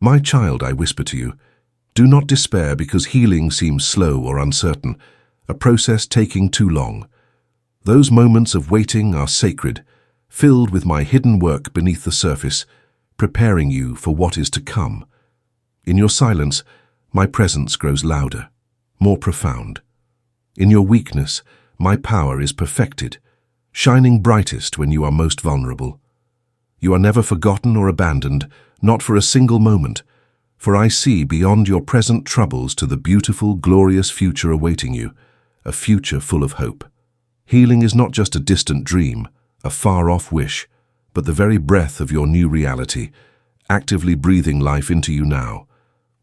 My child, I whisper to you, do not despair because healing seems slow or uncertain, a process taking too long. Those moments of waiting are sacred, filled with my hidden work beneath the surface, preparing you for what is to come. In your silence, my presence grows louder, more profound. In your weakness, my power is perfected, shining brightest when you are most vulnerable. You are never forgotten or abandoned, not for a single moment, for I see beyond your present troubles to the beautiful, glorious future awaiting you, a future full of hope. Healing is not just a distant dream, a far-off wish, but the very breath of your new reality, actively breathing life into you now.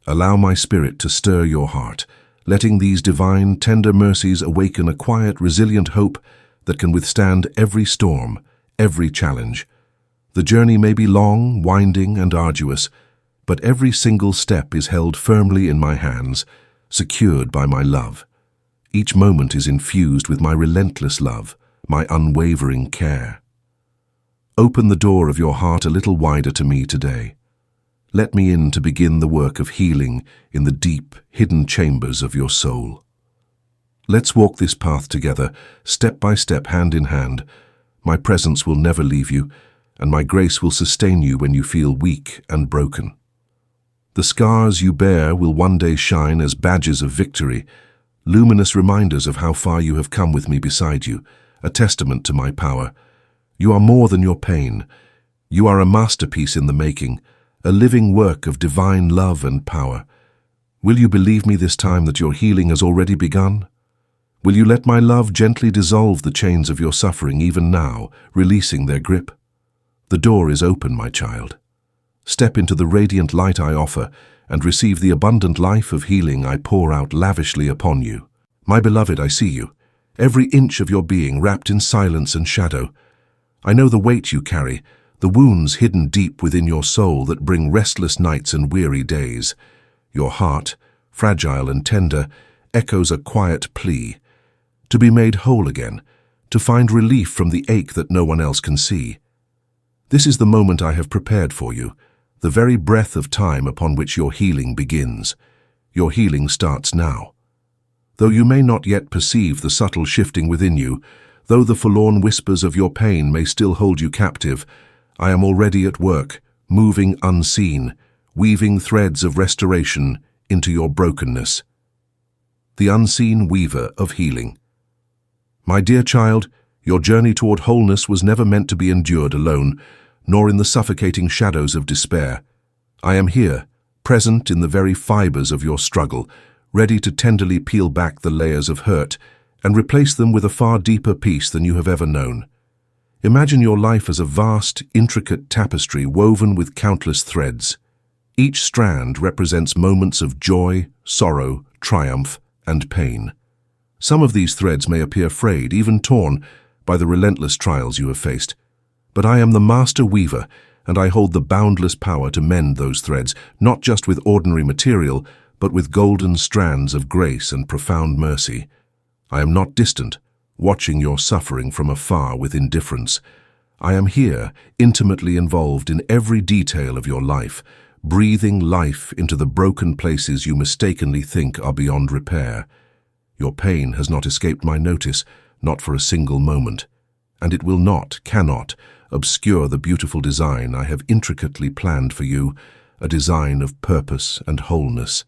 Allow my spirit to stir your heart, letting these divine, tender mercies awaken a quiet, resilient hope that can withstand every storm, every challenge. The journey may be long, winding, and arduous, but every single step is held firmly in my hands, secured by my love. Each moment is infused with my relentless love, my unwavering care. Open the door of your heart a little wider to me today. Let me in to begin the work of healing in the deep, hidden chambers of your soul. Let's walk this path together, step by step, hand in hand. My presence will never leave you, and my grace will sustain you when you feel weak and broken. The scars you bear will one day shine as badges of victory, luminous reminders of how far you have come with me beside you, a testament to my power. You are more than your pain. You are a masterpiece in the making, a living work of divine love and power. Will you believe me this time that your healing has already begun? Will you let my love gently dissolve the chains of your suffering even now, releasing their grip? The door is open, my child. Step into the radiant light I offer and receive the abundant life of healing I pour out lavishly upon you. My beloved, I see you, every inch of your being wrapped in silence and shadow. I know the weight you carry, the wounds hidden deep within your soul that bring restless nights and weary days. Your heart, fragile and tender, echoes a quiet plea to be made whole again, to find relief from the ache that no one else can see. This is the moment I have prepared for you, the very breath of time upon which your healing begins. Your healing starts now. Though you may not yet perceive the subtle shifting within you, though the forlorn whispers of your pain may still hold you captive, I am already at work, moving unseen, weaving threads of restoration into your brokenness. The unseen weaver of healing. My dear child, your journey toward wholeness was never meant to be endured alone, nor in the suffocating shadows of despair. I am here, present in the very fibers of your struggle, ready to tenderly peel back the layers of hurt and replace them with a far deeper peace than you have ever known. Imagine your life as a vast, intricate tapestry woven with countless threads. Each strand represents moments of joy, sorrow, triumph, and pain. Some of these threads may appear frayed, even torn, by the relentless trials you have faced. But I am the master weaver, and I hold the boundless power to mend those threads, not just with ordinary material, but with golden strands of grace and profound mercy. I am not distant, watching your suffering from afar with indifference. I am here, intimately involved in every detail of your life, breathing life into the broken places you mistakenly think are beyond repair. Your pain has not escaped my notice, not for a single moment, and it will not, cannot, obscure the beautiful design I have intricately planned for you, a design of purpose and wholeness.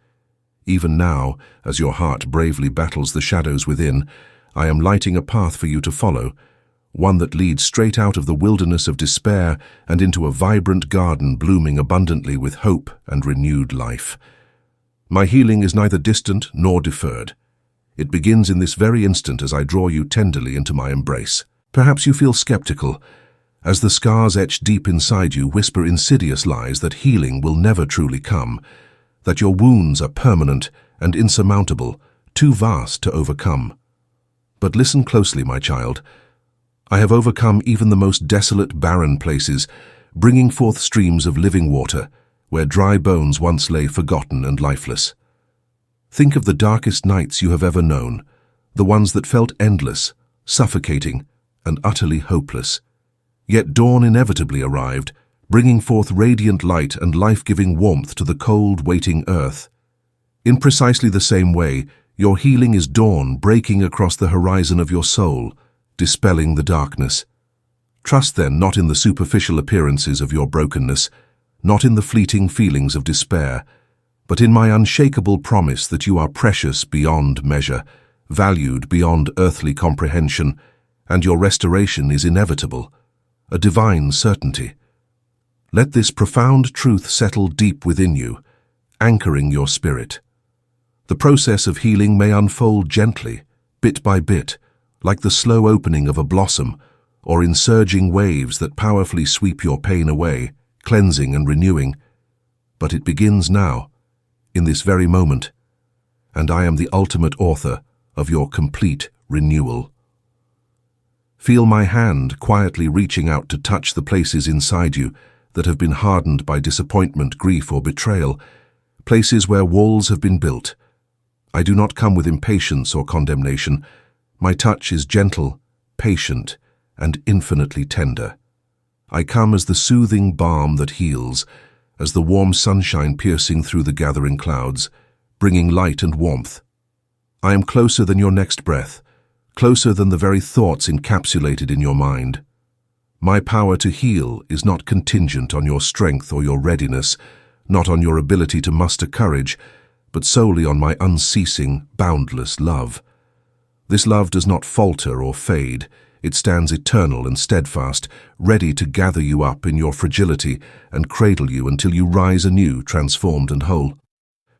Even now, as your heart bravely battles the shadows within, I am lighting a path for you to follow, one that leads straight out of the wilderness of despair and into a vibrant garden blooming abundantly with hope and renewed life. My healing is neither distant nor deferred. It begins in this very instant as I draw you tenderly into my embrace. Perhaps you feel skeptical, as the scars etched deep inside you whisper insidious lies that healing will never truly come, that your wounds are permanent and insurmountable, too vast to overcome. But listen closely, my child. I have overcome even the most desolate, barren places, bringing forth streams of living water, where dry bones once lay forgotten and lifeless. Think of the darkest nights you have ever known, the ones that felt endless, suffocating, and utterly hopeless. Yet dawn inevitably arrived, bringing forth radiant light and life-giving warmth to the cold, waiting earth. In precisely the same way, your healing is dawn breaking across the horizon of your soul, dispelling the darkness. Trust then not in the superficial appearances of your brokenness, not in the fleeting feelings of despair, but in my unshakable promise that you are precious beyond measure, valued beyond earthly comprehension, and your restoration is inevitable, a divine certainty. Let this profound truth settle deep within you, anchoring your spirit. The process of healing may unfold gently, bit by bit, like the slow opening of a blossom, or in surging waves that powerfully sweep your pain away, cleansing and renewing. But it begins now, in this very moment, and I am the ultimate author of your complete renewal. Feel my hand quietly reaching out to touch the places inside you that have been hardened by disappointment, grief, or betrayal, places where walls have been built. I do not come with impatience or condemnation. My touch is gentle, patient, and infinitely tender. I come as the soothing balm that heals, as the warm sunshine piercing through the gathering clouds, bringing light and warmth. I am closer than your next breath, closer than the very thoughts encapsulated in your mind. My power to heal is not contingent on your strength or your readiness, not on your ability to muster courage, but solely on my unceasing, boundless love. This love does not falter or fade. It stands eternal and steadfast, ready to gather you up in your fragility and cradle you until you rise anew, transformed and whole.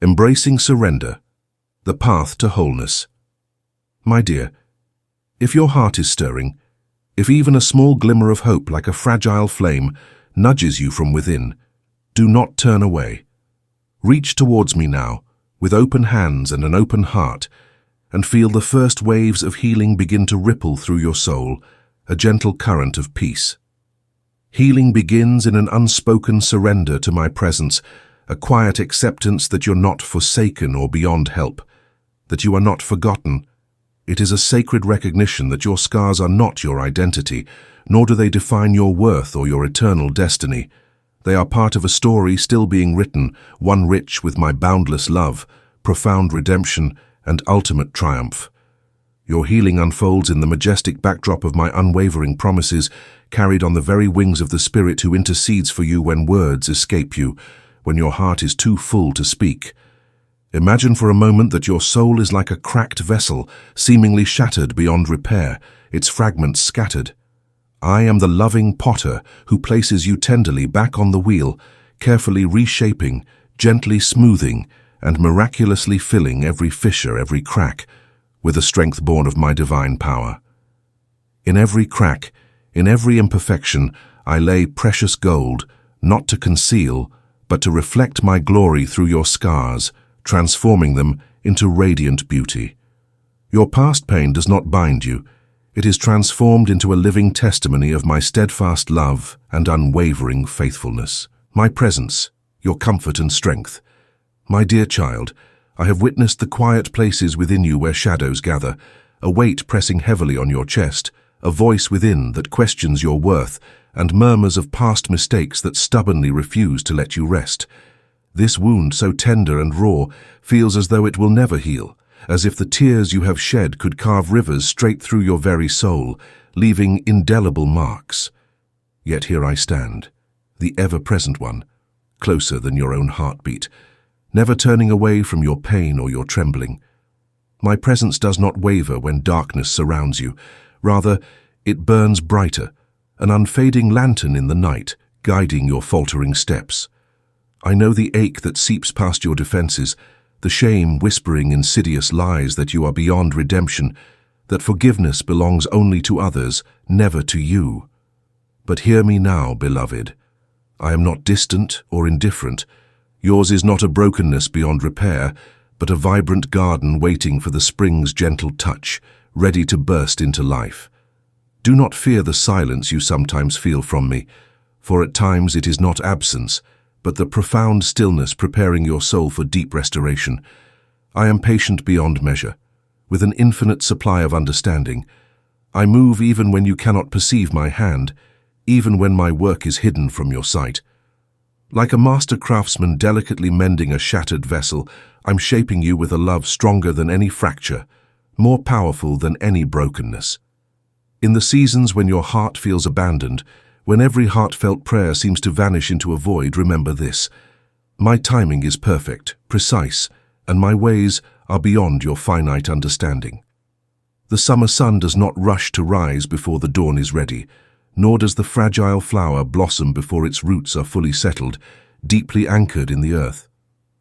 Embracing surrender, the path to wholeness. My dear, if your heart is stirring, if even a small glimmer of hope like a fragile flame nudges you from within, do not turn away. Reach towards me now, with open hands and an open heart, and feel the first waves of healing begin to ripple through your soul, a gentle current of peace. Healing begins in an unspoken surrender to my presence, a quiet acceptance that you're not forsaken or beyond help, that you are not forgotten. It is a sacred recognition that your scars are not your identity, nor do they define your worth or your eternal destiny. They are part of a story still being written, one rich with my boundless love, profound redemption, and ultimate triumph. Your healing unfolds in the majestic backdrop of my unwavering promises, carried on the very wings of the Spirit who intercedes for you when words escape you, when your heart is too full to speak. Imagine for a moment that your soul is like a cracked vessel, seemingly shattered beyond repair, its fragments scattered. I am the loving potter who places you tenderly back on the wheel, carefully reshaping, gently smoothing, and miraculously filling every fissure, every crack, with a strength born of my divine power. In every crack, in every imperfection, I lay precious gold, not to conceal, but to reflect my glory through your scars, transforming them into radiant beauty. Your past pain does not bind you. It is transformed into a living testimony of my steadfast love and unwavering faithfulness. My presence, your comfort and strength. My dear child, I have witnessed the quiet places within you where shadows gather, a weight pressing heavily on your chest, a voice within that questions your worth, and murmurs of past mistakes that stubbornly refuse to let you rest. This wound, so tender and raw, feels as though it will never heal, as if the tears you have shed could carve rivers straight through your very soul, leaving indelible marks. Yet here I stand, the ever-present one, closer than your own heartbeat, never turning away from your pain or your trembling. My presence does not waver when darkness surrounds you. Rather, it burns brighter, an unfading lantern in the night, guiding your faltering steps. I know the ache that seeps past your defenses, the shame whispering insidious lies that you are beyond redemption, that forgiveness belongs only to others, never to you. But hear me now, beloved. I am not distant or indifferent. Yours is not a brokenness beyond repair, but a vibrant garden waiting for the spring's gentle touch, ready to burst into life. Do not fear the silence you sometimes feel from me, for at times it is not absence, but the profound stillness preparing your soul for deep restoration. I am patient beyond measure, with an infinite supply of understanding. I move even when you cannot perceive my hand, even when my work is hidden from your sight. Like a master craftsman delicately mending a shattered vessel, I'm shaping you with a love stronger than any fracture, more powerful than any brokenness. In the seasons when your heart feels abandoned, when every heartfelt prayer seems to vanish into a void, remember this: my timing is perfect, precise, and my ways are beyond your finite understanding. The summer sun does not rush to rise before the dawn is ready, nor does the fragile flower blossom before its roots are fully settled, deeply anchored in the earth.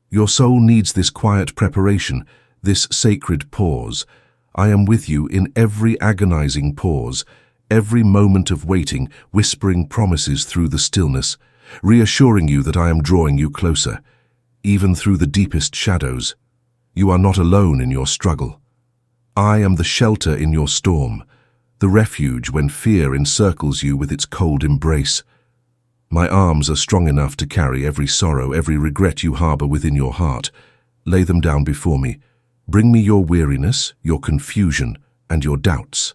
Your soul needs this quiet preparation, this sacred pause. I am with you in every agonizing pause, every moment of waiting, whispering promises through the stillness, reassuring you that I am drawing you closer, even through the deepest shadows. You are not alone in your struggle. I am the shelter in your storm, the refuge when fear encircles you with its cold embrace. My arms are strong enough to carry every sorrow, every regret you harbor within your heart. Lay them down before me. Bring me your weariness, your confusion, and your doubts.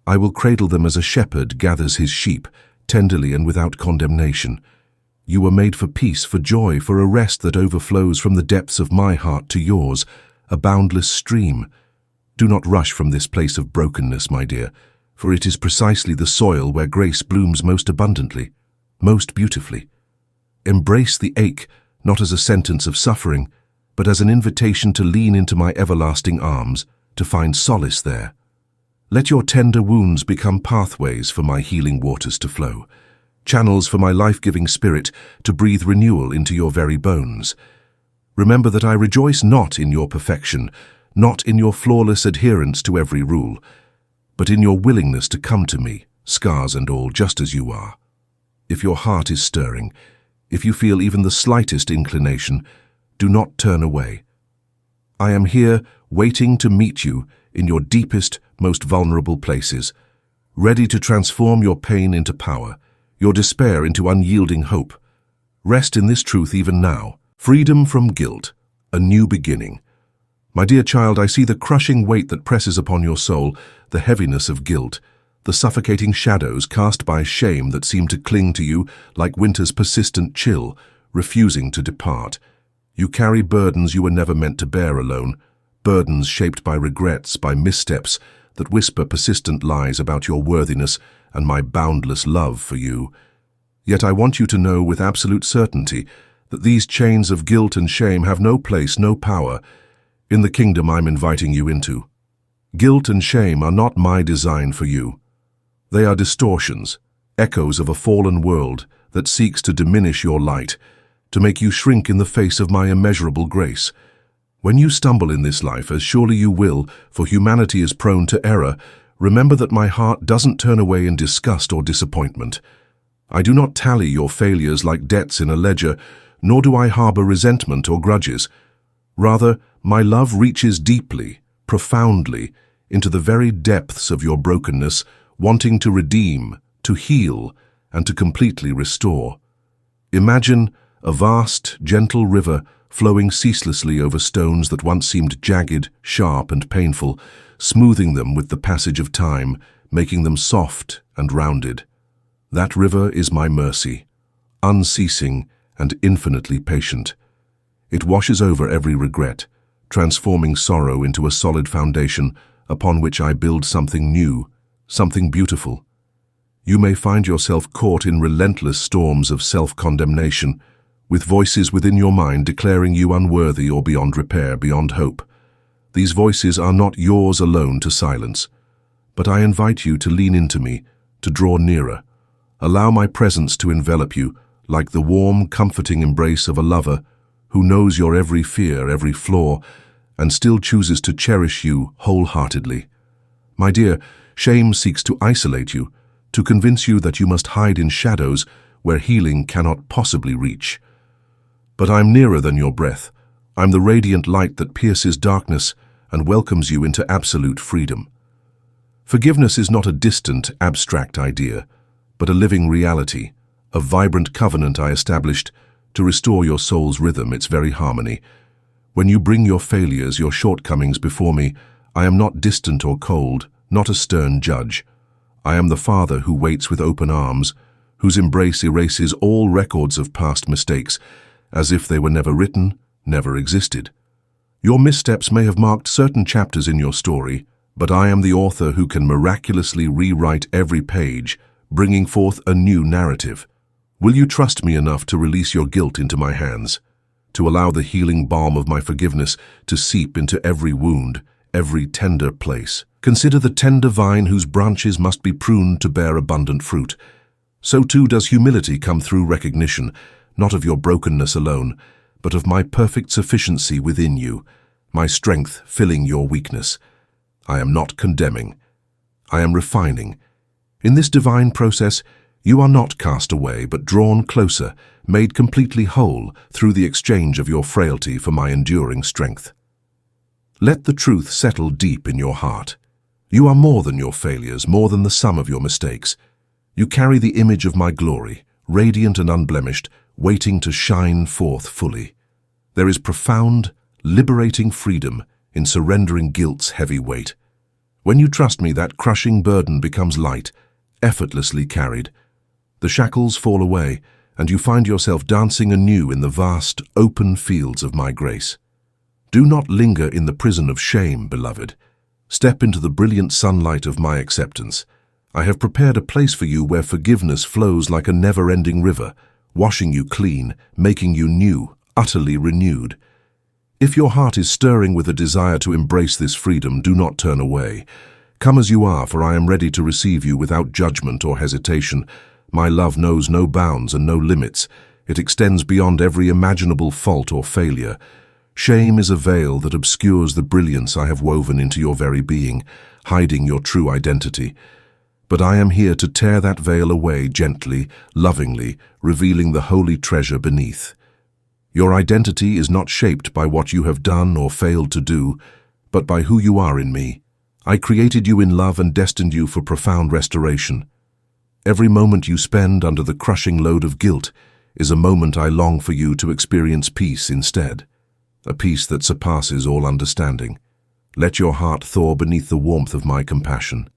I will cradle them as a shepherd gathers his sheep, tenderly and without condemnation. You were made for peace, for joy, for a rest that overflows from the depths of my heart to yours, a boundless stream. Do not rush from this place of brokenness, my dear, for it is precisely the soil where grace blooms most abundantly, most beautifully. Embrace the ache, not as a sentence of suffering, but as an invitation to lean into my everlasting arms, to find solace there. Let your tender wounds become pathways for my healing waters to flow, channels for my life-giving spirit to breathe renewal into your very bones. Remember that I rejoice not in your perfection, not in your flawless adherence to every rule, but in your willingness to come to me, scars and all, just as you are. If your heart is stirring, if you feel even the slightest inclination, do not turn away. I am here waiting to meet you in your deepest, most vulnerable places, ready to transform your pain into power, your despair into unyielding hope. Rest in this truth even now. Freedom from guilt, a new beginning. My dear child, I see the crushing weight that presses upon your soul, the heaviness of guilt, the suffocating shadows cast by shame that seem to cling to you like winter's persistent chill, refusing to depart. You carry burdens you were never meant to bear alone, burdens shaped by regrets, by missteps that whisper persistent lies about your worthiness and my boundless love for you. Yet I want you to know with absolute certainty that these chains of guilt and shame have no place, no power, in the kingdom I'm inviting you into. Guilt and shame are not my design for you. They are distortions, echoes of a fallen world that seeks to diminish your light, to make you shrink in the face of my immeasurable grace. When you stumble in this life, as surely you will, for humanity is prone to error, remember that my heart doesn't turn away in disgust or disappointment. I do not tally your failures like debts in a ledger, nor do I harbor resentment or grudges. Rather, my love reaches deeply, profoundly, into the very depths of your brokenness, wanting to redeem, to heal, and to completely restore. Imagine a vast, gentle river flowing ceaselessly over stones that once seemed jagged, sharp, and painful, smoothing them with the passage of time, making them soft and rounded. That river is my mercy, unceasing and infinitely patient. It washes over every regret, transforming sorrow into a solid foundation upon which I build something new, something beautiful. You may find yourself caught in relentless storms of self-condemnation, with voices within your mind declaring you unworthy or beyond repair, beyond hope. These voices are not yours alone to silence, but I invite you to lean into me, to draw nearer. Allow my presence to envelop you, like the warm, comforting embrace of a lover who knows your every fear, every flaw, and still chooses to cherish you wholeheartedly. My dear, shame seeks to isolate you, to convince you that you must hide in shadows where healing cannot possibly reach. But I'm nearer than your breath. I'm the radiant light that pierces darkness and welcomes you into absolute freedom. Forgiveness is not a distant, abstract idea, but a living reality, a vibrant covenant I established to restore your soul's rhythm, its very harmony. When you bring your failures, your shortcomings before me, I am not distant or cold, not a stern judge. I am the Father who waits with open arms, whose embrace erases all records of past mistakes, as if they were never written, never existed. Your missteps may have marked certain chapters in your story, but I am the author who can miraculously rewrite every page, bringing forth a new narrative. Will you trust me enough to release your guilt into my hands, to allow the healing balm of my forgiveness to seep into every wound, every tender place? Consider the tender vine whose branches must be pruned to bear abundant fruit. So too does humility come through recognition, not of your brokenness alone, but of my perfect sufficiency within you, my strength filling your weakness. I am not condemning. I am refining. In this divine process, you are not cast away, but drawn closer, made completely whole through the exchange of your frailty for my enduring strength. Let the truth settle deep in your heart. You are more than your failures, more than the sum of your mistakes. You carry the image of my glory, radiant and unblemished, waiting to shine forth fully. There is profound, liberating freedom in surrendering guilt's heavy weight. When you trust me, that crushing burden becomes light, effortlessly carried. The shackles fall away, and you find yourself dancing anew in the vast, open fields of my grace. Do not linger in the prison of shame, beloved. Step into the brilliant sunlight of my acceptance. I have prepared a place for you where forgiveness flows like a never-ending river, washing you clean, making you new, utterly renewed. If your heart is stirring with a desire to embrace this freedom, do not turn away. Come as you are, for I am ready to receive you without judgment or hesitation. My love knows no bounds and no limits. It extends beyond every imaginable fault or failure. Shame is a veil that obscures the brilliance I have woven into your very being, hiding your true identity. But I am here to tear that veil away gently, lovingly, revealing the holy treasure beneath. Your identity is not shaped by what you have done or failed to do, but by who you are in me. I created you in love and destined you for profound restoration. Every moment you spend under the crushing load of guilt is a moment I long for you to experience peace instead, a peace that surpasses all understanding. Let your heart thaw beneath the warmth of my compassion.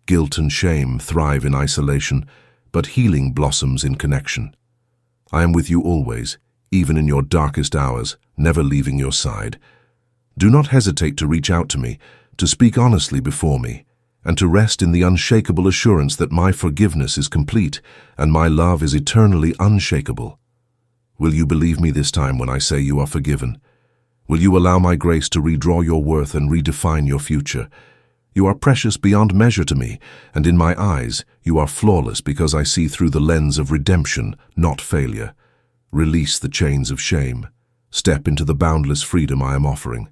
Guilt and shame thrive in isolation, but healing blossoms in connection. I am with you always, even in your darkest hours, never leaving your side. Do not hesitate to reach out to me, to speak honestly before me, and to rest in the unshakable assurance that my forgiveness is complete and my love is eternally unshakable. Will you believe me this time when I say you are forgiven? Will you allow my grace to redraw your worth and redefine your future? You are precious beyond measure to me, and in my eyes, you are flawless because I see through the lens of redemption, not failure. Release the chains of shame. Step into the boundless freedom I am offering.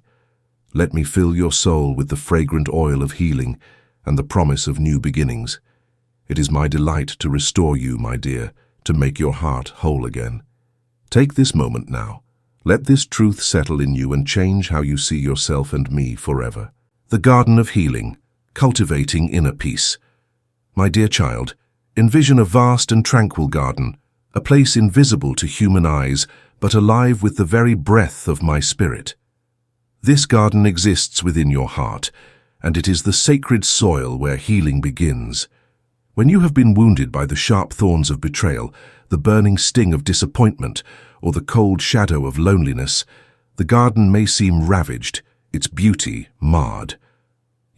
Let me fill your soul with the fragrant oil of healing and the promise of new beginnings. It is my delight to restore you, my dear, to make your heart whole again. Take this moment now. Let this truth settle in you and change how you see yourself and me forever. The Garden of Healing, cultivating inner peace. My dear child, envision a vast and tranquil garden, a place invisible to human eyes, but alive with the very breath of my spirit. This garden exists within your heart, and it is the sacred soil where healing begins. When you have been wounded by the sharp thorns of betrayal, the burning sting of disappointment, or the cold shadow of loneliness, the garden may seem ravaged, its beauty marred.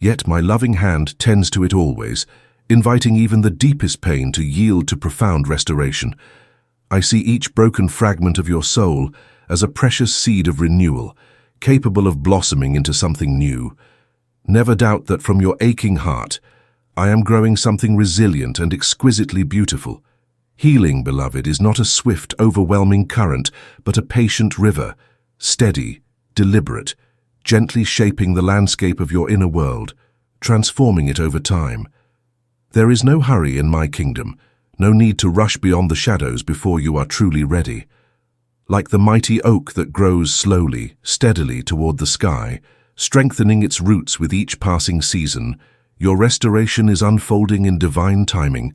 Yet my loving hand tends to it always, inviting even the deepest pain to yield to profound restoration. I see each broken fragment of your soul as a precious seed of renewal, capable of blossoming into something new. Never doubt that from your aching heart, I am growing something resilient and exquisitely beautiful. Healing, beloved, is not a swift, overwhelming current, but a patient river, steady, deliberate, gently shaping the landscape of your inner world, transforming it over time. There is no hurry in my kingdom, no need to rush beyond the shadows before you are truly ready. Like the mighty oak that grows slowly, steadily toward the sky, strengthening its roots with each passing season, your restoration is unfolding in divine timing,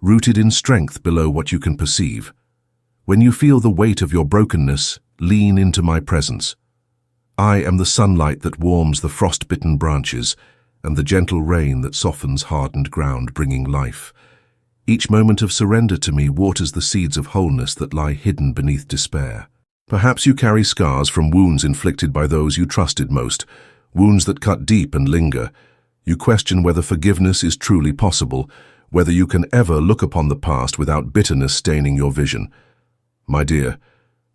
rooted in strength below what you can perceive. When you feel the weight of your brokenness, lean into my presence. I am the sunlight that warms the frost-bitten branches and the gentle rain that softens hardened ground, bringing life. Each moment of surrender to me waters the seeds of wholeness that lie hidden beneath despair. Perhaps you carry scars from wounds inflicted by those you trusted most, wounds that cut deep and linger. You question whether forgiveness is truly possible, whether you can ever look upon the past without bitterness staining your vision. My dear,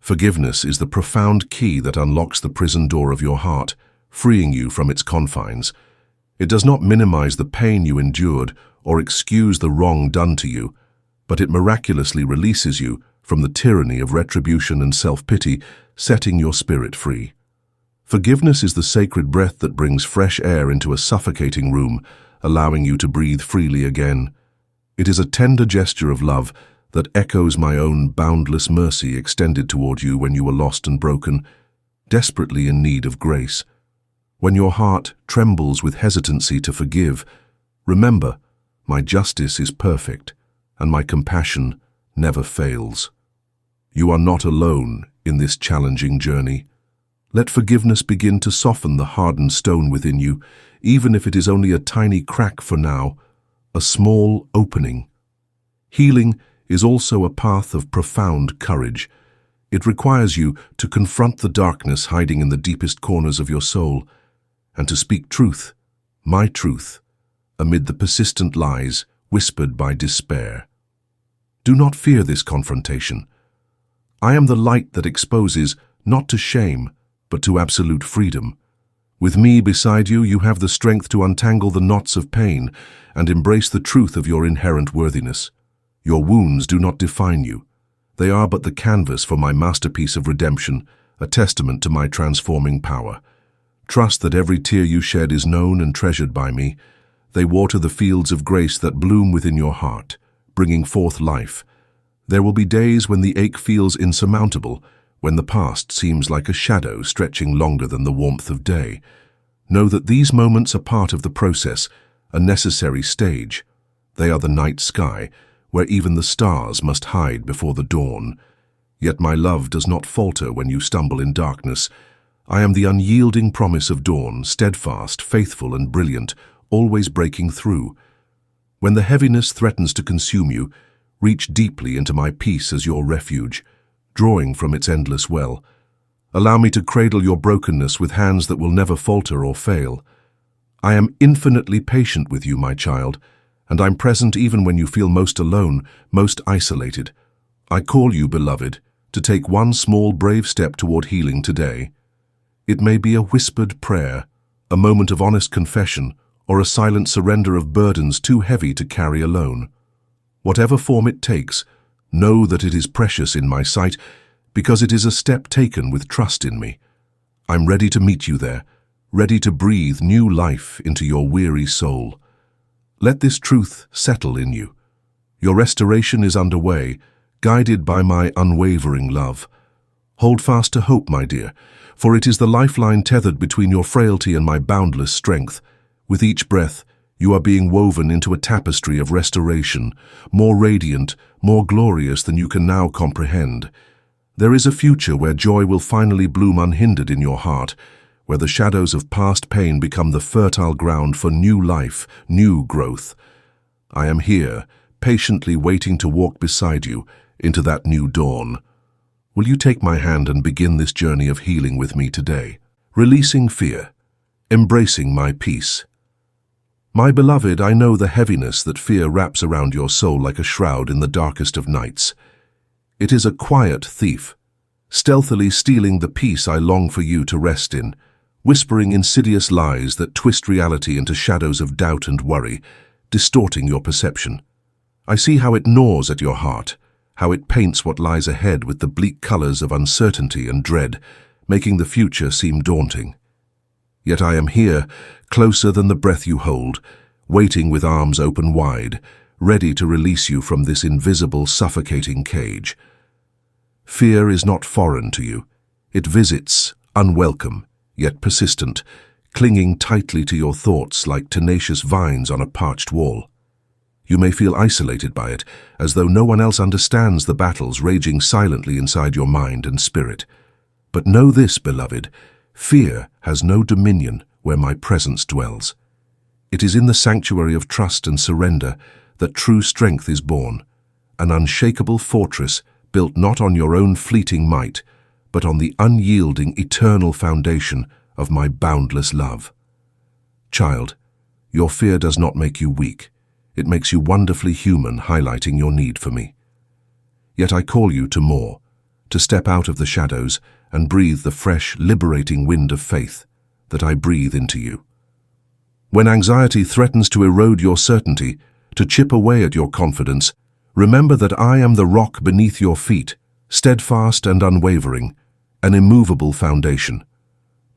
forgiveness is the profound key that unlocks the prison door of your heart, freeing you from its confines. It does not minimize the pain you endured or excuse the wrong done to you, but it miraculously releases you from the tyranny of retribution and self-pity, setting your spirit free. Forgiveness is the sacred breath that brings fresh air into a suffocating room, allowing you to breathe freely again. It is a tender gesture of love that echoes my own boundless mercy extended toward you when you were lost and broken, desperately in need of grace. When your heart trembles with hesitancy to forgive, remember, my justice is perfect, and my compassion never fails. You are not alone in this challenging journey. Let forgiveness begin to soften the hardened stone within you, even if it is only a tiny crack for now, a small opening. Healing is also a path of profound courage. It requires you to confront the darkness hiding in the deepest corners of your soul, and to speak truth, my truth, amid the persistent lies whispered by despair. Do not fear this confrontation. I am the light that exposes, not to shame, but to absolute freedom. With me beside you, you have the strength to untangle the knots of pain and embrace the truth of your inherent worthiness. Your wounds do not define you. They are but the canvas for my masterpiece of redemption, a testament to my transforming power. Trust that every tear you shed is known and treasured by me. They water the fields of grace that bloom within your heart, bringing forth life. There will be days when the ache feels insurmountable, when the past seems like a shadow stretching longer than the warmth of day. Know that these moments are part of the process, a necessary stage. They are the night sky, where even the stars must hide before the dawn. Yet my love does not falter when you stumble in darkness. I am the unyielding promise of dawn, steadfast, faithful, and brilliant, always breaking through. When the heaviness threatens to consume you, reach deeply into my peace as your refuge, drawing from its endless well. Allow me to cradle your brokenness with hands that will never falter or fail. I am infinitely patient with you, my child, and I'm present even when you feel most alone, most isolated. I call you, beloved, to take one small brave step toward healing today. It may be a whispered prayer, a moment of honest confession, or a silent surrender of burdens too heavy to carry alone. Whatever form it takes, know that it is precious in my sight because it is a step taken with trust in me. I'm ready to meet you there, ready to breathe new life into your weary soul. Let this truth settle in you. Your restoration is underway, guided by my unwavering love. Hold fast to hope, my dear, for it is the lifeline tethered between your frailty and my boundless strength. With each breath, you are being woven into a tapestry of restoration, more radiant, more glorious than you can now comprehend. There is a future where joy will finally bloom unhindered in your heart, where the shadows of past pain become the fertile ground for new life, new growth. I am here, patiently waiting to walk beside you into that new dawn. Will you take my hand and begin this journey of healing with me today, releasing fear, embracing my peace? My beloved, I know the heaviness that fear wraps around your soul like a shroud in the darkest of nights. It is a quiet thief, stealthily stealing the peace I long for you to rest in, whispering insidious lies that twist reality into shadows of doubt and worry, distorting your perception. I see how it gnaws at your heart, how it paints what lies ahead with the bleak colors of uncertainty and dread, making the future seem daunting. Yet I am here, closer than the breath you hold, waiting with arms open wide, ready to release you from this invisible, suffocating cage. Fear is not foreign to you. It visits, unwelcome, yet persistent, clinging tightly to your thoughts like tenacious vines on a parched wall. You may feel isolated by it, as though no one else understands the battles raging silently inside your mind and spirit. But know this, beloved, fear has no dominion where my presence dwells. It is in the sanctuary of trust and surrender that true strength is born, an unshakable fortress built not on your own fleeting might, but on the unyielding eternal foundation of my boundless love. Child, your fear does not make you weak. It makes you wonderfully human, highlighting your need for me. Yet I call you to more, to step out of the shadows and breathe the fresh, liberating wind of faith that I breathe into you. When anxiety threatens to erode your certainty, to chip away at your confidence, remember that I am the rock beneath your feet, steadfast and unwavering, an immovable foundation.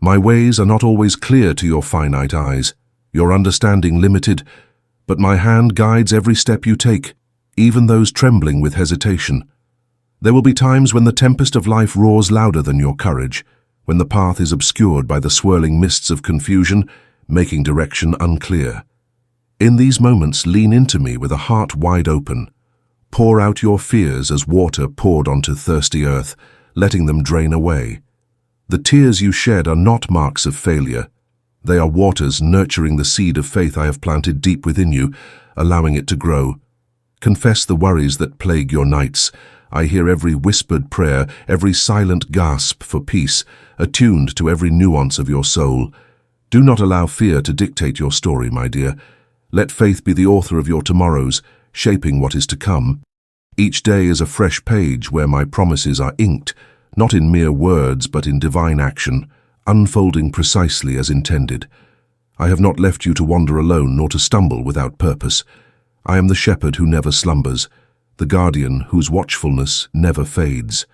My ways are not always clear to your finite eyes, your understanding limited, but my hand guides every step you take, even those trembling with hesitation. There will be times when the tempest of life roars louder than your courage, when the path is obscured by the swirling mists of confusion, making direction unclear. In these moments, lean into me with a heart wide open. Pour out your fears as water poured onto thirsty earth, letting them drain away. The tears you shed are not marks of failure. They are waters nurturing the seed of faith I have planted deep within you, allowing it to grow. Confess the worries that plague your nights. I hear every whispered prayer, every silent gasp for peace, attuned to every nuance of your soul. Do not allow fear to dictate your story, my dear. Let faith be the author of your tomorrows, shaping what is to come. Each day is a fresh page where my promises are inked, not in mere words but in divine action, unfolding precisely as intended. I have not left you to wander alone nor to stumble without purpose. I am the shepherd who never slumbers, the guardian whose watchfulness never fades.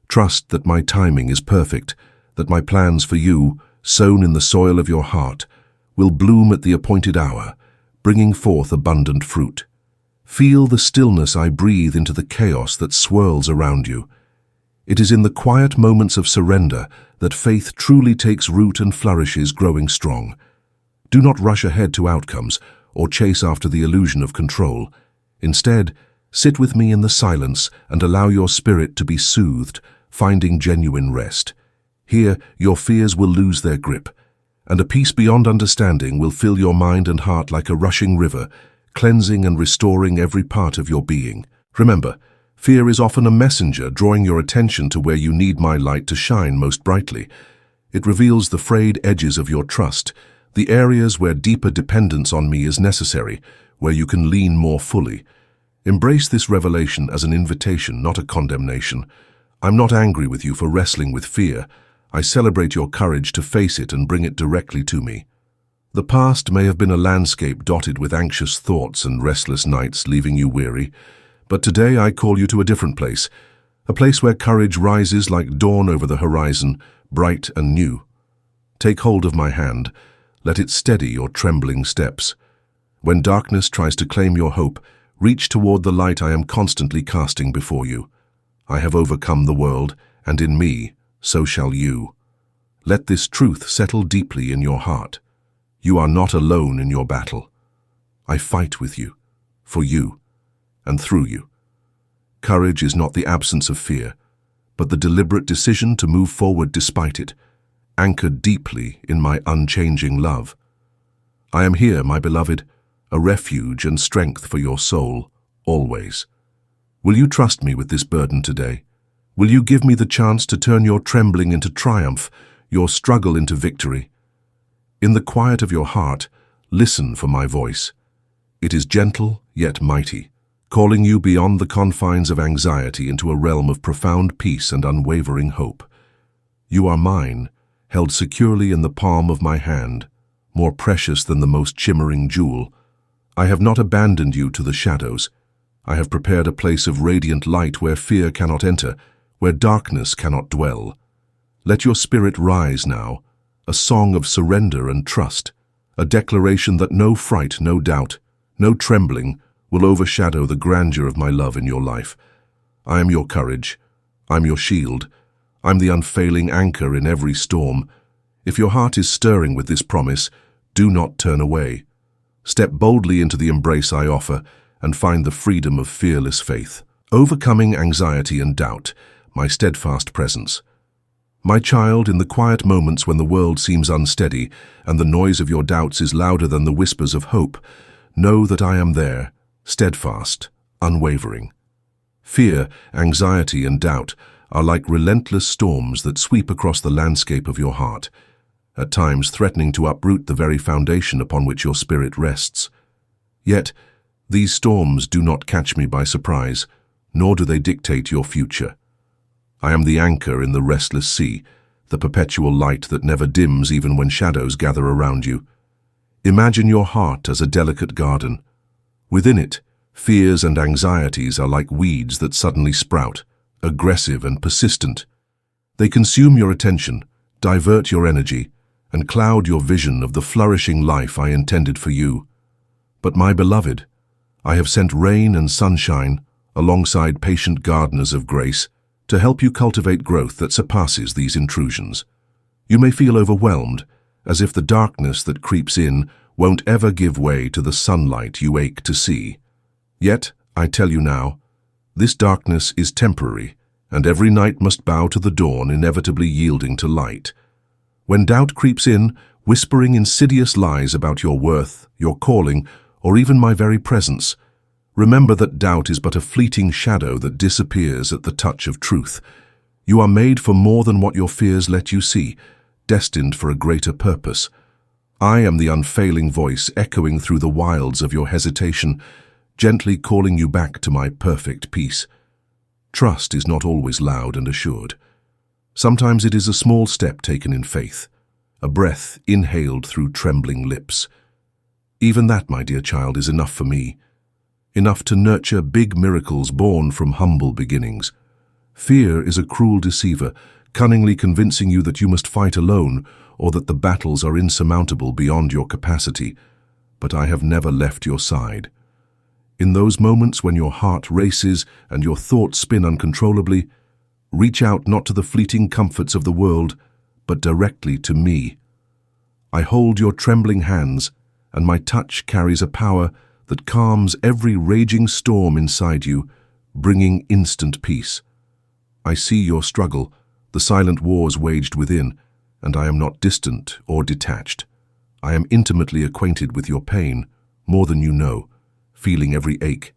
Trust that my timing is perfect, that my plans for you, sown in the soil of your heart, will bloom at the appointed hour, bringing forth abundant fruit. Feel the stillness I breathe into the chaos that swirls around you. It is in the quiet moments of surrender that faith truly takes root and flourishes, growing strong. Do not rush ahead to outcomes or chase after the illusion of control. Instead, sit with me in the silence and allow your spirit to be soothed, finding genuine rest. Here, your fears will lose their grip, and a peace beyond understanding will fill your mind and heart like a rushing river, cleansing and restoring every part of your being. Remember, fear is often a messenger drawing your attention to where you need my light to shine most brightly. It reveals the frayed edges of your trust, the areas where deeper dependence on me is necessary, where you can lean more fully. Embrace this revelation as an invitation, not a condemnation. I'm not angry with you for wrestling with fear. I celebrate your courage to face it and bring it directly to me. The past may have been a landscape dotted with anxious thoughts and restless nights, leaving you weary. But today I call you to a different place, a place where courage rises like dawn over the horizon, bright and new. Take hold of my hand. Let it steady your trembling steps. When darkness tries to claim your hope, reach toward the light I am constantly casting before you. I have overcome the world, and in me, so shall you. Let this truth settle deeply in your heart. You are not alone in your battle. I fight with you, for you, and through you. Courage is not the absence of fear, but the deliberate decision to move forward despite it, anchored deeply in my unchanging love. I am here, my beloved, a refuge and strength for your soul, always. Will you trust me with this burden today? Will you give me the chance to turn your trembling into triumph, your struggle into victory? In the quiet of your heart, listen for my voice. It is gentle yet mighty, calling you beyond the confines of anxiety into a realm of profound peace and unwavering hope. You are mine, held securely in the palm of my hand, more precious than the most shimmering jewel. I have not abandoned you to the shadows. I have prepared a place of radiant light where fear cannot enter, where darkness cannot dwell. Let your spirit rise now, a song of surrender and trust, a declaration that no fright, no doubt, no trembling will overshadow the grandeur of my love in your life. I am your courage. I'm your shield. I'm the unfailing anchor in every storm. If your heart is stirring with this promise, do not turn away. Step boldly into the embrace I offer and find the freedom of fearless faith. Overcoming anxiety and doubt, my steadfast presence. My child, in the quiet moments when the world seems unsteady and the noise of your doubts is louder than the whispers of hope, know that I am there, steadfast, unwavering. Fear, anxiety, and doubt are like relentless storms that sweep across the landscape of your heart, at times threatening to uproot the very foundation upon which your spirit rests. Yet, these storms do not catch me by surprise, nor do they dictate your future. I am the anchor in the restless sea, the perpetual light that never dims even when shadows gather around you. Imagine your heart as a delicate garden. Within it, fears and anxieties are like weeds that suddenly sprout, aggressive and persistent. They consume your attention, divert your energy, and cloud your vision of the flourishing life I intended for you. But my beloved, I have sent rain and sunshine, alongside patient gardeners of grace, to help you cultivate growth that surpasses these intrusions. You may feel overwhelmed, as if the darkness that creeps in won't ever give way to the sunlight you ache to see. Yet, I tell you now, this darkness is temporary, and every night must bow to the dawn, inevitably yielding to light. When doubt creeps in, whispering insidious lies about your worth, your calling, or even my very presence, remember that doubt is but a fleeting shadow that disappears at the touch of truth. You are made for more than what your fears let you see, destined for a greater purpose. I am the unfailing voice echoing through the wilds of your hesitation, gently calling you back to my perfect peace. Trust is not always loud and assured. Sometimes it is a small step taken in faith, a breath inhaled through trembling lips. Even that, my dear child, is enough for me, enough to nurture big miracles born from humble beginnings. Fear is a cruel deceiver, cunningly convincing you that you must fight alone or that the battles are insurmountable beyond your capacity. But I have never left your side. In those moments when your heart races and your thoughts spin uncontrollably, reach out not to the fleeting comforts of the world, but directly to me. I hold your trembling hands, and my touch carries a power that calms every raging storm inside you, bringing instant peace. I see your struggle, the silent wars waged within, and I am not distant or detached. I am intimately acquainted with your pain, more than you know, feeling every ache.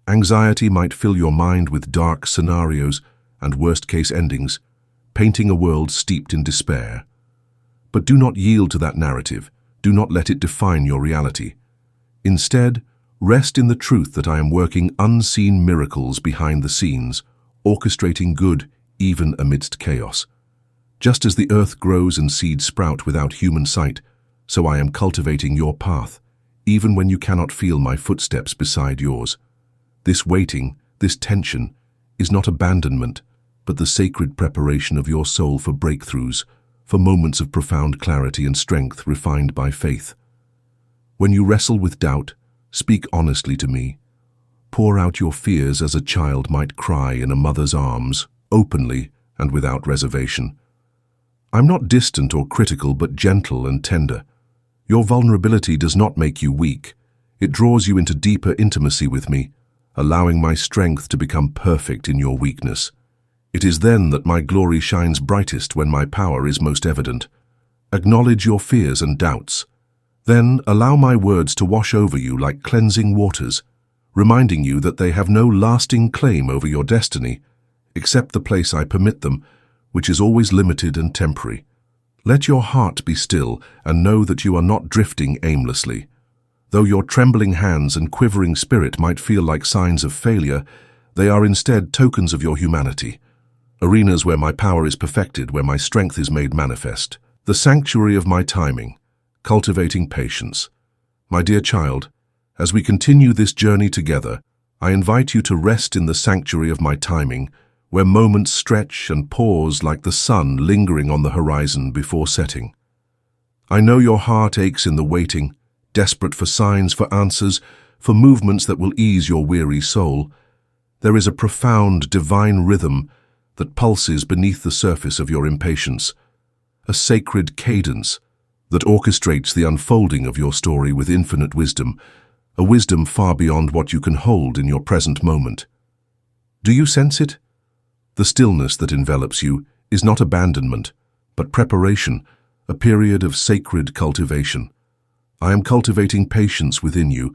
Anxiety might fill your mind with dark scenarios and worst-case endings, painting a world steeped in despair. But do not yield to that narrative. Do not let it define your reality. Instead, rest in the truth that I am working unseen miracles behind the scenes, orchestrating good even amidst chaos. Just as the earth grows and seeds sprout without human sight, so I am cultivating your path, even when you cannot feel my footsteps beside yours. This waiting, this tension, is not abandonment, but the sacred preparation of your soul for breakthroughs, for moments of profound clarity and strength refined by faith. When you wrestle with doubt, speak honestly to me. Pour out your fears as a child might cry in a mother's arms, openly and without reservation. I'm not distant or critical, but gentle and tender. Your vulnerability does not make you weak. It draws you into deeper intimacy with me, allowing my strength to become perfect in your weakness. It is then that my glory shines brightest, when my power is most evident. Acknowledge your fears and doubts. Then allow my words to wash over you like cleansing waters, reminding you that they have no lasting claim over your destiny, except the place I permit them, which is always limited and temporary. Let your heart be still and know that you are not drifting aimlessly. Though your trembling hands and quivering spirit might feel like signs of failure, they are instead tokens of your humanity. Arenas where my power is perfected, where my strength is made manifest. The sanctuary of my timing, cultivating patience. My dear child, as we continue this journey together, I invite you to rest in the sanctuary of my timing, where moments stretch and pause like the sun lingering on the horizon before setting. I know your heart aches in the waiting, desperate for signs, for answers, for movements that will ease your weary soul. There is a profound divine rhythm that pulses beneath the surface of your impatience, a sacred cadence that orchestrates the unfolding of your story with infinite wisdom, a wisdom far beyond what you can hold in your present moment. Do you sense it? The stillness that envelops you is not abandonment, but preparation, a period of sacred cultivation. I am cultivating patience within you,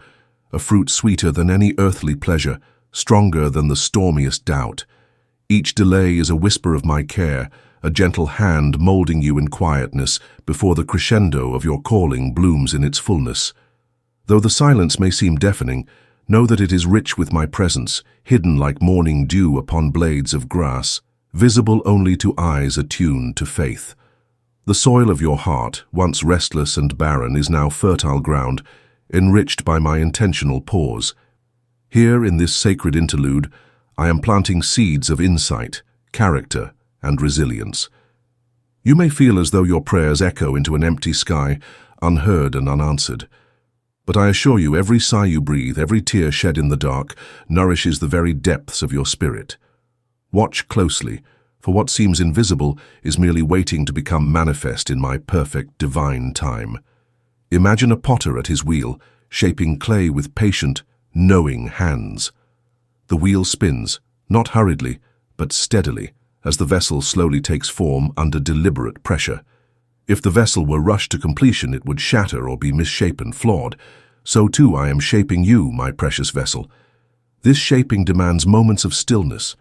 a fruit sweeter than any earthly pleasure, stronger than the stormiest doubt. Each delay is a whisper of my care, a gentle hand molding you in quietness before the crescendo of your calling blooms in its fullness. Though the silence may seem deafening, know that it is rich with my presence, hidden like morning dew upon blades of grass, visible only to eyes attuned to faith. The soil of your heart, once restless and barren, is now fertile ground, enriched by my intentional pause. Here, in this sacred interlude, I am planting seeds of insight, character, and resilience. You may feel as though your prayers echo into an empty sky, unheard and unanswered. But I assure you, every sigh you breathe, every tear shed in the dark, nourishes the very depths of your spirit. Watch closely, for what seems invisible is merely waiting to become manifest in my perfect divine time. Imagine a potter at his wheel, shaping clay with patient, knowing hands. The wheel spins, not hurriedly, but steadily, as the vessel slowly takes form under deliberate pressure. If the vessel were rushed to completion, it would shatter or be misshapen, flawed. So too I am shaping you, my precious vessel. This shaping demands moments of stillness,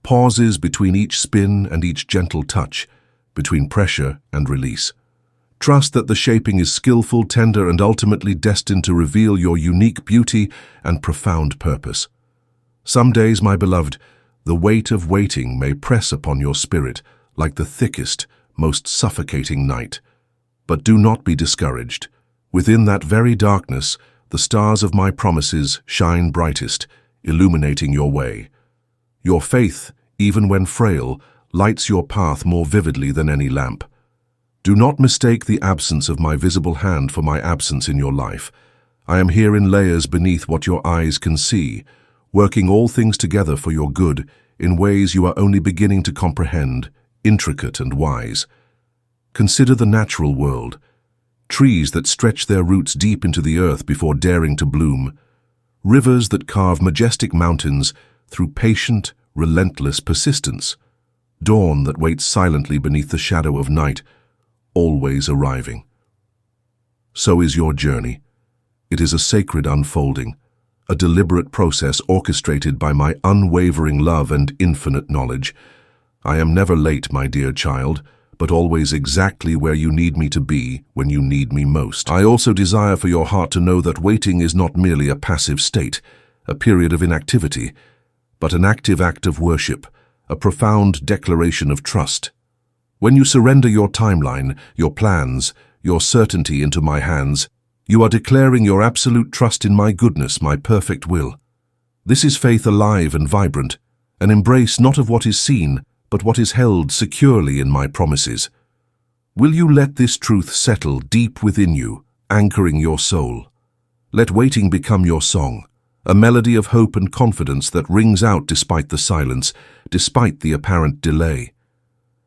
pauses between each spin and each gentle touch, between pressure and release. Trust that the shaping is skillful, tender, and ultimately destined to reveal your unique beauty and profound purpose. Some days, my beloved, the weight of waiting may press upon your spirit like the thickest, most suffocating night. But do not be discouraged. Within that very darkness, the stars of my promises shine brightest, illuminating your way. Your faith, even when frail, lights your path more vividly than any lamp. Do not mistake the absence of my visible hand for my absence in your life. I am here in layers beneath what your eyes can see, working all things together for your good in ways you are only beginning to comprehend, intricate and wise. Consider the natural world, trees that stretch their roots deep into the earth before daring to bloom, rivers that carve majestic mountains through patient, relentless persistence, dawn that waits silently beneath the shadow of night, always arriving. So is your journey. It is a sacred unfolding, a deliberate process orchestrated by my unwavering love and infinite knowledge. I am never late, my dear child, but always exactly where you need me to be when you need me most. I also desire for your heart to know that waiting is not merely a passive state, a period of inactivity, but an active act of worship, a profound declaration of trust. When you surrender your timeline, your plans, your certainty into my hands, you are declaring your absolute trust in my goodness, my perfect will. This is faith alive and vibrant, an embrace not of what is seen, but what is held securely in my promises. Will you let this truth settle deep within you, anchoring your soul? Let waiting become your song, a melody of hope and confidence that rings out despite the silence, despite the apparent delay.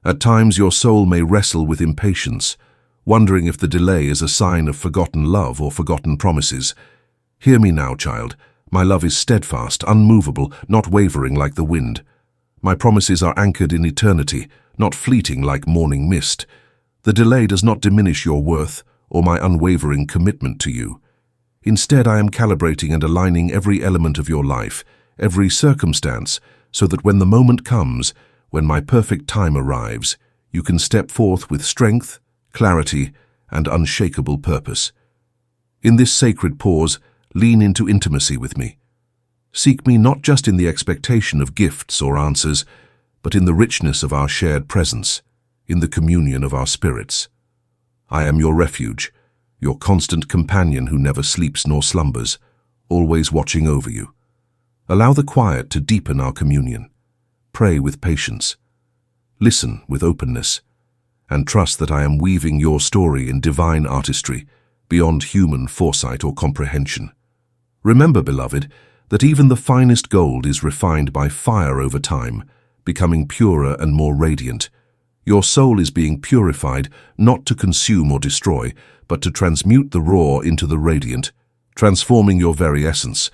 At times your soul may wrestle with impatience, wondering if the delay is a sign of forgotten love or forgotten promises. Hear me now, child. My love is steadfast, unmovable, not wavering like the wind. My promises are anchored in eternity, not fleeting like morning mist. The delay does not diminish your worth or my unwavering commitment to you. Instead, I am calibrating and aligning every element of your life, every circumstance, so that when the moment comes, when my perfect time arrives, you can step forth with strength, clarity, and unshakable purpose. In this sacred pause, lean into intimacy with me. Seek me not just in the expectation of gifts or answers, but in the richness of our shared presence, in the communion of our spirits. I am your refuge, your constant companion who never sleeps nor slumbers, always watching over you. Allow the quiet to deepen our communion. Pray with patience. Listen with openness, and trust that I am weaving your story in divine artistry, beyond human foresight or comprehension. Remember, beloved, that even the finest gold is refined by fire over time, becoming purer and more radiant. Your soul is being purified not to consume or destroy, but to transmute the raw into the radiant, transforming your very essence.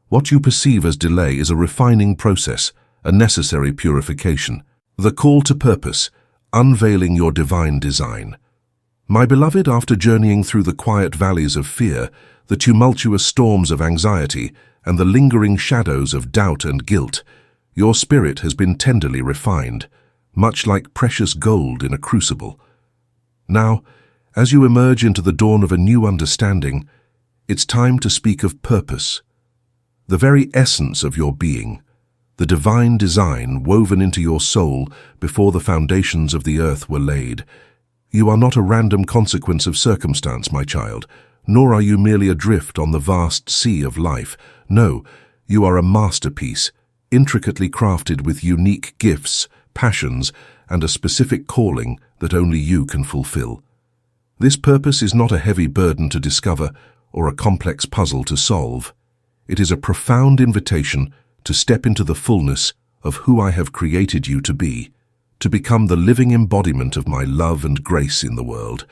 What you perceive as delay is a refining process, a necessary purification. The call to purpose, unveiling your divine design. My beloved, after journeying through the quiet valleys of fear, the tumultuous storms of anxiety, and the lingering shadows of doubt and guilt, your spirit has been tenderly refined, much like precious gold in a crucible. Now, as you emerge into the dawn of a new understanding, it's time to speak of purpose, the very essence of your being, the divine design woven into your soul before the foundations of the earth were laid. You are not a random consequence of circumstance, my child, nor are you merely adrift on the vast sea of life. No, you are a masterpiece, intricately crafted with unique gifts, passions, and a specific calling that only you can fulfill. This purpose is not a heavy burden to discover or a complex puzzle to solve. It is a profound invitation to step into the fullness of who I have created you to be, to become the living embodiment of my love and grace in the world.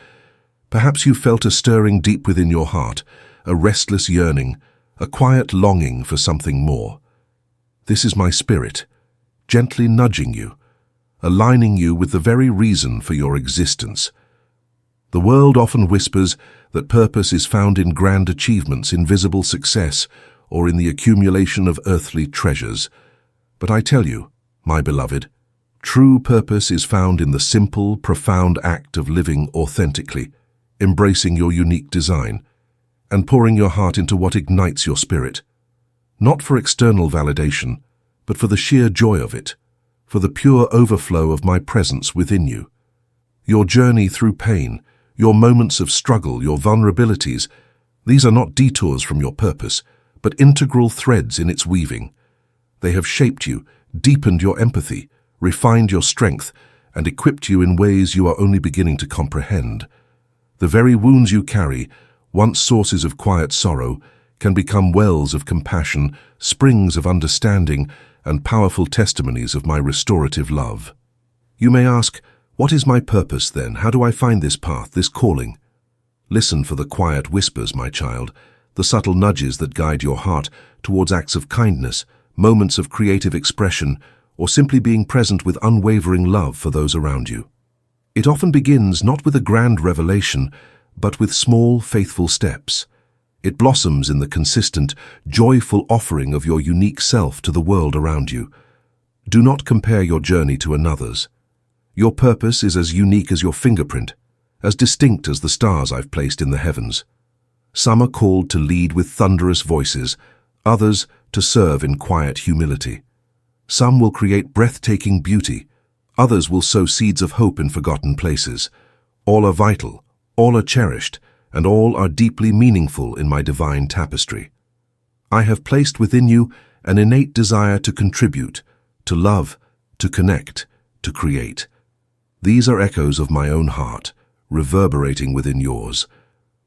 Perhaps you felt a stirring deep within your heart, a restless yearning, a quiet longing for something more. This is my spirit, gently nudging you, aligning you with the very reason for your existence. The world often whispers that purpose is found in grand achievements, in visible success, or in the accumulation of earthly treasures. But I tell you, my beloved, true purpose is found in the simple, profound act of living authentically, embracing your unique design, and pouring your heart into what ignites your spirit. Not for external validation, but for the sheer joy of it, for the pure overflow of my presence within you. Your journey through pain, your moments of struggle, your vulnerabilities, these are not detours from your purpose, but integral threads in its weaving. They have shaped you, deepened your empathy, refined your strength, and equipped you in ways you are only beginning to comprehend. The very wounds you carry, once sources of quiet sorrow, can become wells of compassion, springs of understanding, and powerful testimonies of my restorative love. You may ask, what is my purpose then? How do I find this path, this calling? Listen for the quiet whispers, my child, the subtle nudges that guide your heart towards acts of kindness, moments of creative expression, or simply being present with unwavering love for those around you. It often begins not with a grand revelation, but with small, faithful steps. It blossoms in the consistent, joyful offering of your unique self to the world around you. Do not compare your journey to another's. Your purpose is as unique as your fingerprint, as distinct as the stars I've placed in the heavens. Some are called to lead with thunderous voices, others to serve in quiet humility. Some will create breathtaking beauty, others will sow seeds of hope in forgotten places. All are vital, all are cherished, and all are deeply meaningful in my divine tapestry. I have placed within you an innate desire to contribute, to love, to connect, to create. These are echoes of my own heart, reverberating within yours.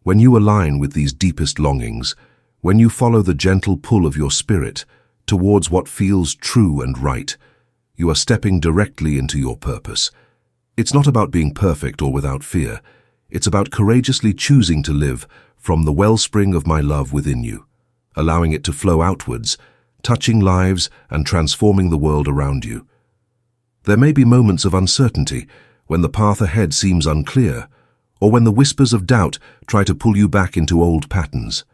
When you align with these deepest longings, when you follow the gentle pull of your spirit towards what feels true and right, you are stepping directly into your purpose. It's not about being perfect or without fear. It's about courageously choosing to live from the wellspring of my love within you, allowing it to flow outwards, touching lives and transforming the world around you. There may be moments of uncertainty when the path ahead seems unclear, or when the whispers of doubt try to pull you back into old patterns.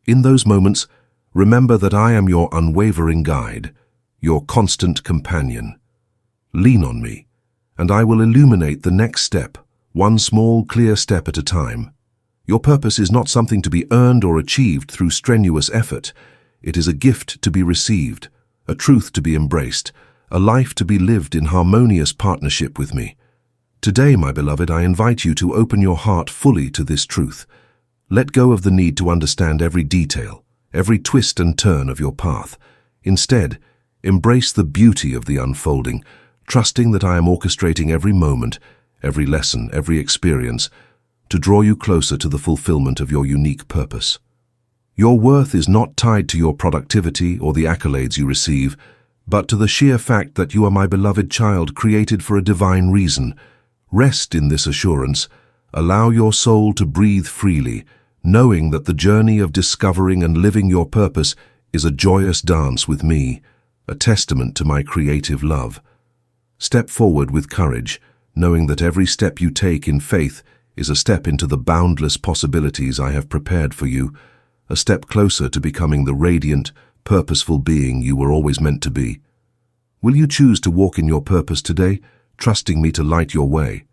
In those moments, remember that I am your unwavering guide, your constant companion. Lean on me, and I will illuminate the next step, one small, clear step at a time. Your purpose is not something to be earned or achieved through strenuous effort. It is a gift to be received, a truth to be embraced, a life to be lived in harmonious partnership with me. Today, my beloved, I invite you to open your heart fully to this truth. Let go of the need to understand every detail, every twist and turn of your path. Instead, embrace the beauty of the unfolding, trusting that I am orchestrating every moment, every lesson, every experience, to draw you closer to the fulfillment of your unique purpose. Your worth is not tied to your productivity or the accolades you receive, but to the sheer fact that you are my beloved child created for a divine reason. Rest in this assurance. Allow your soul to breathe freely, knowing that the journey of discovering and living your purpose is a joyous dance with me, a testament to my creative love. Step forward with courage, knowing that every step you take in faith is a step into the boundless possibilities I have prepared for you. a step closer to becoming the radiant, purposeful being you were always meant to be. Will you choose to walk in your purpose today, trusting me to light your way?